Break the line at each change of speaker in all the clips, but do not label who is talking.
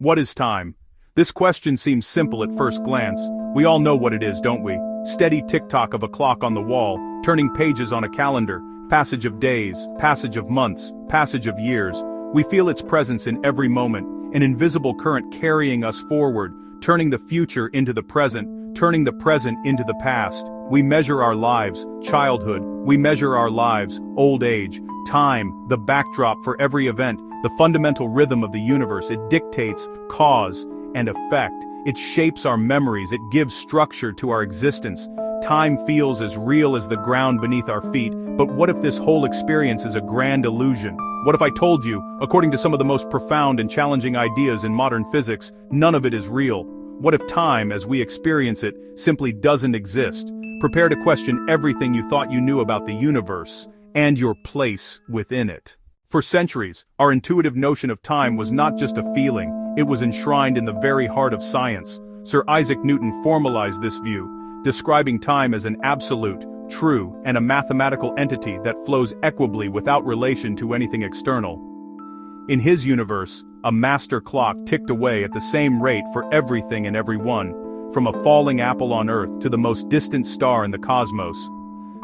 What is time? This question seems simple at first glance. We all know what it is, don't we? Steady tick-tock of a clock on the wall, turning pages on a calendar, passage of days, passage of months, passage of years. We feel its presence in every moment, an invisible current carrying us forward, turning the future into the present, turning the present into the past. We measure our lives, childhood, we measure our lives, old age, time, the backdrop for every event, the fundamental rhythm of the universe. It dictates cause and effect. It shapes our memories, it gives structure to our existence. Time feels as real as the ground beneath our feet, but what if this whole experience is a grand illusion? What if I told you, according to some of the most profound and challenging ideas in modern physics, none of it is real? What if time, as we experience it, simply doesn't exist? Prepare to question everything you thought you knew about the universe, and your place within it. For centuries, our intuitive notion of time was not just a feeling, it was enshrined in the very heart of science. Sir Isaac Newton formalized this view, describing time as an absolute, true, and a mathematical entity that flows equably without relation to anything external. In his universe, a master clock ticked away at the same rate for everything and everyone, from a falling apple on Earth to the most distant star in the cosmos.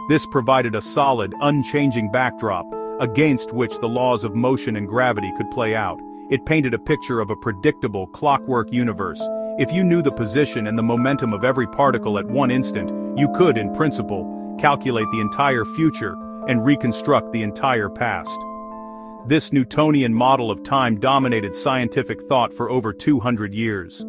This provided a solid, unchanging backdrop, against which the laws of motion and gravity could play out. It painted a picture of a predictable, clockwork universe. If you knew the position and the momentum of every particle at one instant, you could, in principle, calculate the entire future and reconstruct the entire past. This Newtonian model of time dominated scientific thought for over 200 years.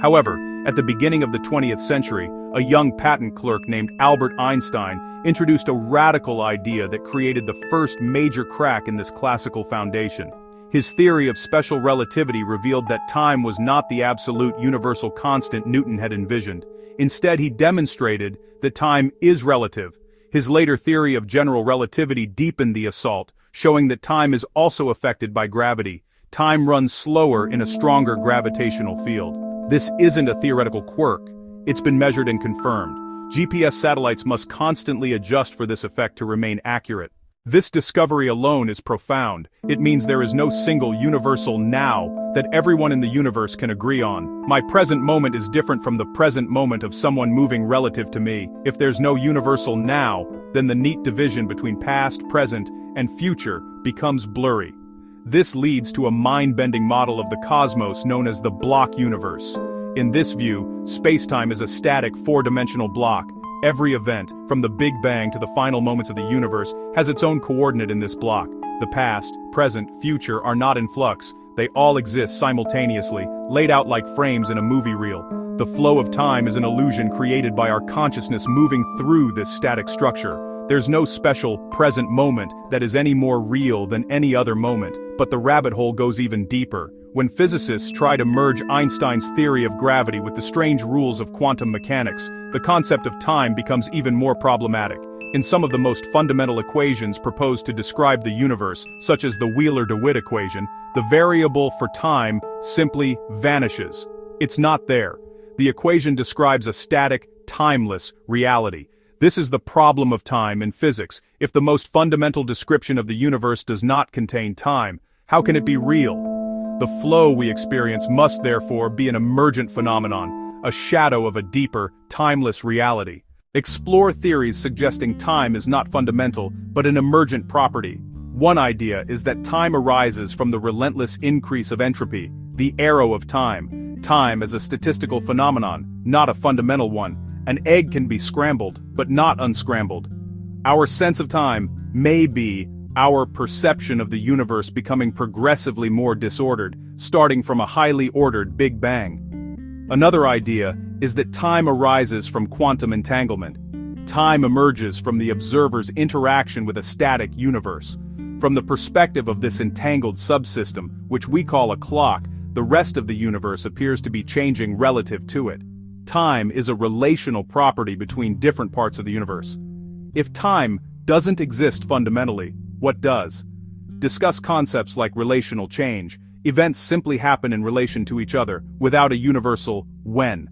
However, at the beginning of the 20th century, a young patent clerk named Albert Einstein introduced a radical idea that created the first major crack in this classical foundation. His theory of special relativity revealed that time was not the absolute universal constant Newton had envisioned. Instead, he demonstrated that time is relative. His later theory of general relativity deepened the assault, showing that time is also affected by gravity. Time runs slower in a stronger gravitational field. This isn't a theoretical quirk. It's been measured and confirmed. GPS satellites must constantly adjust for this effect to remain accurate. This discovery alone is profound. It means there is no single universal now that everyone in the universe can agree on. My present moment is different from the present moment of someone moving relative to me. If there's no universal now, then the neat division between past, present, and future becomes blurry. This leads to a mind-bending model of the cosmos known as the block universe. In this view, spacetime is a static four-dimensional block. Every event, from the Big Bang to the final moments of the universe, has its own coordinate in this block. The past, present, future are not in flux. They all exist simultaneously, laid out like frames in a movie reel. The flow of time is an illusion created by our consciousness moving through this static structure. There's no special, present moment that is any more real than any other moment, but the rabbit hole goes even deeper. When physicists try to merge Einstein's theory of gravity with the strange rules of quantum mechanics, the concept of time becomes even more problematic. In some of the most fundamental equations proposed to describe the universe, such as the wheeler-dewitt equation, the variable for time simply vanishes. It's not there. The equation describes a static, timeless reality. This is the problem of time in physics. If the most fundamental description of the universe does not contain time, how can it be real? The flow we experience must therefore be an emergent phenomenon, a shadow of a deeper, timeless reality. Explore theories suggesting time is not fundamental, but an emergent property. One idea is that time arises from the relentless increase of entropy, the arrow of time. Time as a statistical phenomenon, not a fundamental one. An egg can be scrambled, but not unscrambled. Our sense of time may be our perception of the universe becoming progressively more disordered, starting from a highly ordered Big Bang. Another idea is that time arises from quantum entanglement. Time emerges from the observer's interaction with a static universe. From the perspective of this entangled subsystem, which we call a clock, the rest of the universe appears to be changing relative to it. Time is a relational property between different parts of the universe. If time doesn't exist fundamentally, what does? Discuss concepts like relational change. Events simply happen in relation to each other, without a universal when.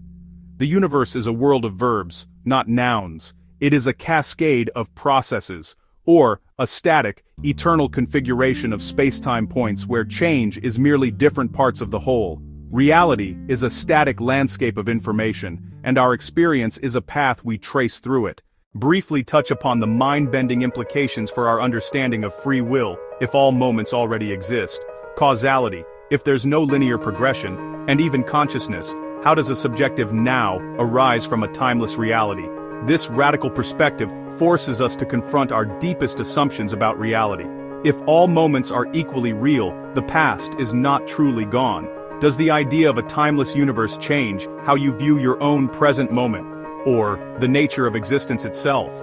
The universe is a world of verbs, not nouns. It is a cascade of processes, or a static, eternal configuration of space-time points where change is merely different parts of the whole. Reality is a static landscape of information, and our experience is a path we trace through it. Briefly touch upon the mind-bending implications for our understanding of free will, if all moments already exist, causality, if there's no linear progression, and even consciousness, how does a subjective now arise from a timeless reality? This radical perspective forces us to confront our deepest assumptions about reality. If all moments are equally real, the past is not truly gone. Does the idea of a timeless universe change how you view your own present moment, or the nature of existence itself?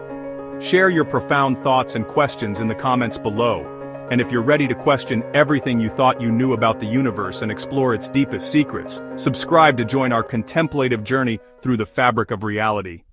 Share your profound thoughts and questions in the comments below. And if you're ready to question everything you thought you knew about the universe and explore its deepest secrets, subscribe to join our contemplative journey through the fabric of reality.